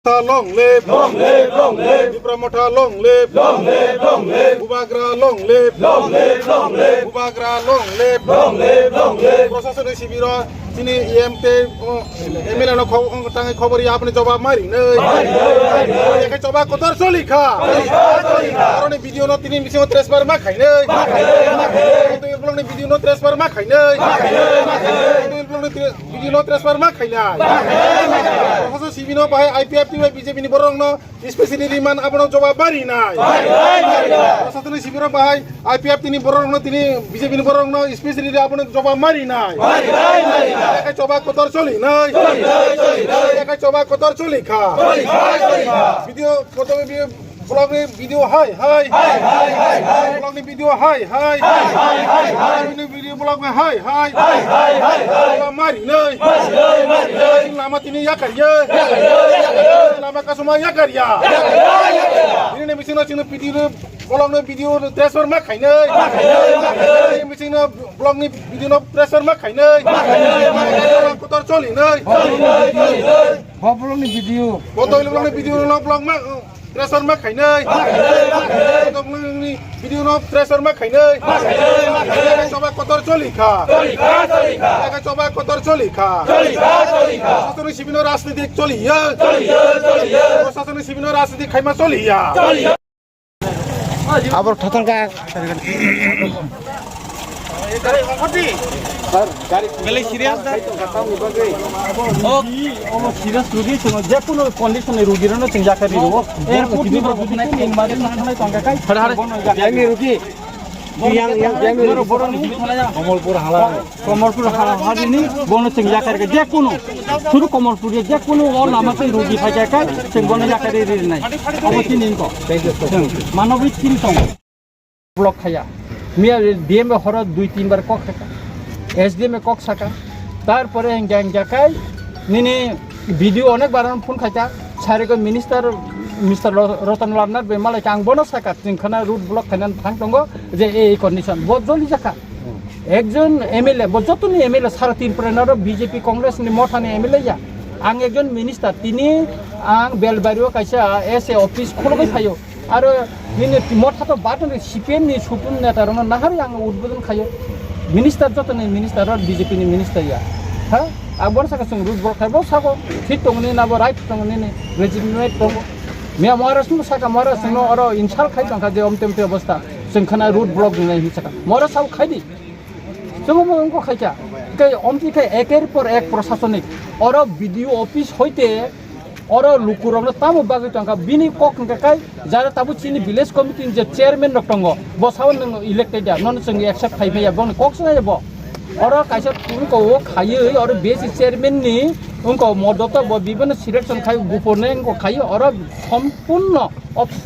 Long live, long live, long live, Ibramotra long live, long live, long live, Bubagra long live, long live, long live, Bubagra long live, long live, long live. প্রশাসনের শিবির তিনি এমতে MLA no তাঙ্গে খবরই আপনি জবাব মারি নই একে জবাব কতর চলি খা কারণ ভিডিও নো তিনি মিশে ট্রেসবার মা খাই নই তুই ব্লগনি ভিডিও নো ট্রেসবার মা খাই নই তুই ব্লগনি ভিডিও নো ট্রেসবার মা খাই না প্রশাসন শিবির নো পায় আইপিএফ টি বিজেপি নি বরং নো স্পেশালি রিমান আপন জবাব মারি নাই প্রশাসনের শিবির পায় আইপিএফ তিনি বরং নো তিনি বিজেপি নি বরং নো স্পেশালি আপন জবাব মারি নাই একা চবা কতর চলি নাই একা চবা কতর চলি খা ভিডিও প্রথমে ব্লগে ভিডিও হাই হাই ব্লগে ভিডিও হাই হাই ভিডিও ব্লগে হাই হাই মারি নাই lama tini ya karya lama kasuma ya karya ini nih mesin cina video blog nih video transfer mak kain nih ini mesin blog nih video transfer mak kain nih kotor coli nih blog nih video foto blog nih video blog mak transfer mak kain nih foto nih video transfer mak kain nih coba kotor coli kah coba kotor coli kah প্রশাসনের শিবির রাজনীতি চলিয়া প্রশাসনের শিবির রাজনীতি Khaimah চলিয়া আবার ঠতনকা বেলে serious serious রোগী যে কোনো কন্ডিশনে রোগীর চিন্তাকারী রোগ এয়ারপোর্ট নি যদি নাই ইনমারে না তঙ্কা কাই আমি রুগী কমলপুর হারিনি বন চিন্তাকারী যে কোনো শুধু কমলপুর যে কোনো লামাতে রোগী থাকে কাই जों বন জাকারি নাই অবশ্যই নিনক মানবিক তিন সং ব্লক খায়া মিয়া ডিএম হর 2-3 বার কক থাকা এসডিএম কক থাকা তারপরে গ্যাং জাকাই নিনি ভিডিও অনেকবার ফোন খাইতা সারেক মিনিস্টার মিস্টার রতনলাল নাথ बे मालाय आं बनो साका जोंखाना रुट ब्लक खायनानै थां दङ जे এই কন্ডিশন বদলি জাকা একজন এমএলএ বজতনি এমএলএ 3.5 প্রেনার বিজেপি কংগ্রেস नि मथानि एमएलए या आं एकजन मिनिस्टार तिनि आं बेलबारियाव कायसा एसए अफिस खोलबाय थायो आरो बिनि मथाथ बाटन सिपिएम नि सुपुन नेतारनो नाहारि आं उद्बोधन खायो मिनिस्टार जतनि मिनिस्टार बिजेपि नि मिनिस्टार या हा आं बन साका जों रुट ब्लक खायबो सागो ठीक दङनि नाबो राइट दङनि रेजिमेन्ट दङ मिया महाराष्ट्र साका महाराष्ट्र और इंसाल खाई दंखा जे अमते अवस्था जोंखाना रूट ब्लक नहीं ही सका महाराष्ट्र खाई जों उनको खाइका के अमती के एकेर पर एक प्रशासनिक और वीडियो ऑफिस होते और लुकुरनो तामु बागै दंखा बिनि कक काई जारा ताबु चिनि विलेज कमिटी जे चेयरमैन रक्तंग बसावन इलेक्टेड या नन जों एक्सेप्ट खाइफैया बन कक सनायबो और कायसा उनको खायो और बेस चेयरमैन नि उनको मदद विभिन्न सिलेक्शन खाई गुफुरने उनको खायो और सम्पूर्ण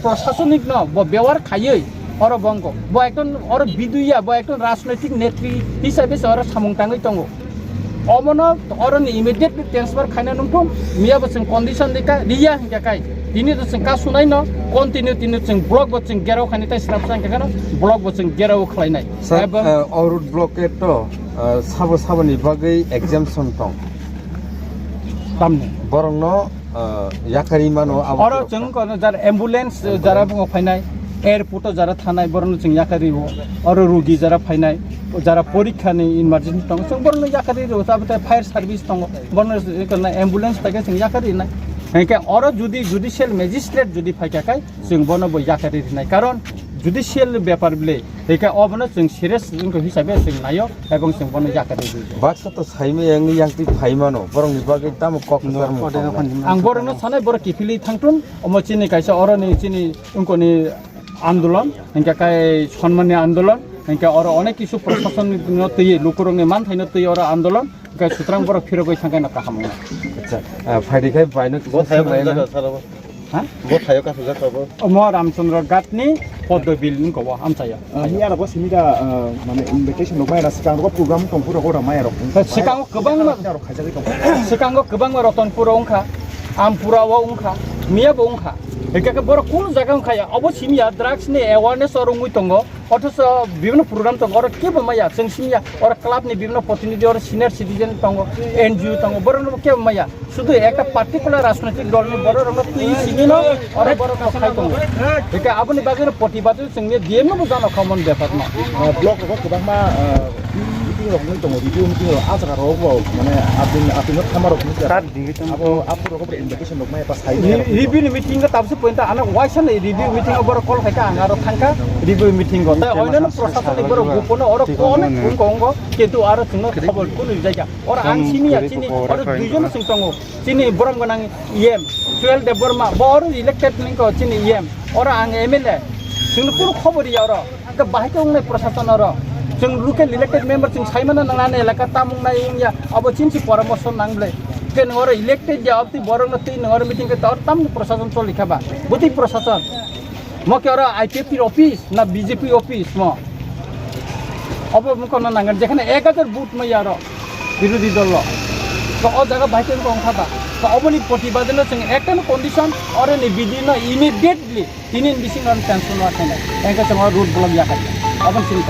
प्रशासनिक न व्यवहार खायो और बंको एकदम और विदुया एकदम राजनैतिक नेत्री हिसाबै और सामुंटाङै दङ अमन और इमिडिएट ट्रान्सफर खाइना नंथो मियाबो जों कन्डिशन लेखा रिया हिंगाकाय दिनै जों का सुनाय न कन्टिन्यू दिनै जों ब्लक बो जों गेराव खानि ताइ स्राब सांखाना ब्लक बो जों गेराव खालायनाय एबा रुट ब्लकेट तो साबनि बागै एग्जाम्पशन दं तामने बरंनो याकारि मानो और जों जार एम्बुलेंस जारा बुङो फायनाय एयरपोर्ट जारा थानाय बरनो जों याकारि और रोगी जारा फायनाय जारा परीक्षानि इमारजेन्सि दं जों बरनो याकारि जाबाथाय फायर सार्भिस दं बरनो एम्बुलेंस फायगा जों याकारि नाय हेके और जुदि जुडिशियल मेजिस्ट्रेट जुदि फायगाखाय जों बरनो याकारि नाय कारण जुडिशियल व्यापार बिले हेके अबनो जों सिरियास जोंखौ हिसाबै जों नायो एबं जों बरनो याकारि बाक्सा तो साइमे यांनि यांति फाइमानो बरंनि बागै ताम कक आं बरनो सानाय बर किफिलि थांथुन अमचिनि कायसा अरनि चिनि उनकोनि आंदोलन इनका काय सम्माननि आंदोलन इनका और अनेक किछु प्रशासन तै लुकुरंनि मान थाइनो तै और आंदोलन का सुत्रां बर फिरगै थांगायना काहाम अच्छा फाइदिखाय बायनो हा बथायो कासो जाखाबो म रामचन्द्र गाटनि पद्म बिल गव आमचाया हियारा बो सिमिदा माने इनभिटेशन दं मायरा सिगांगो प्रोग्राम दंफोर गरा मायरा सिगांगो गोबां खाजाखै दं सिगांगो गोबां रतनपुर अंखा आमपुराव अंखा मियाबो अंखा एकाके बर कुन जागा अंखाया अबो सिमिया ड्राग्स नि अवेयरनेस और उंगै दङ অথচ বিভিন্ন প্রোগ্রাম দङ अर के माया जों सिनिया अर क्लाबनि বিভিন্ন প্রতিনিধি अर সিনিয়র সিটিজেন दङ एनजिओ दङ बरनो के माया শুধু একটা পার্টিকুলার রাজনৈতিক দলनि बरनो তুই सिनिनो अर बरनो खाइ दङ बेखौ आबोनि बागै प्रतिबाद जोंनि डिएमनो जानो कमन बेफारनो blog rok kubang ma meeting rok ni tongo review meeting rok aja karo bo mane apin thamar rok ni abo apu rok invitation rok mai pas hai review meeting ताबसो पोइन्ट आना वाइसन रिभिउ मिटिङ बर कल खाइका आंगारो थांका review meeting ग ता ओइनन प्रशासन बर गोपन अर कोन कुंगंग किन्तु आरो जोंनो खबर कुन जायगा अर आं सिनिया चिनि अर दुइजन सिंतंगो चिनि बरम गनां इएम सुएल देव बर्मा बर इलेक्टेड निको चिनि इएम अर आं एमएलए जोंनो कुन खबर यार दा बाहायखौ उंनाय प्रशासन अर जों लोकेल इलेक्टेड मेम्बर जों साइमाना नांनानै एलाका तामुंनाय उंया अब चिनसि परामर्श नांब्ले के नगर इलेक्टेड जब ती बरंग ती नगर मीटिंग के तौर तम प्रशासन चल लिखाबा बुति प्रशासन म के और आईपीएफपी ऑफिस ना बीजेपी ऑफिस म अब मको न नांगन जेखाने 1000 बुथ म यार विरोधी दल तो अ जगह भाइकेन को खाबा तो अबनि प्रतिबादन जों एकन कंडीशन और नि विदिन इमिडिएटली तिनिन बिसिङ टेंशन वा छैन एका जों रुट ब्लक या खाय अब सिन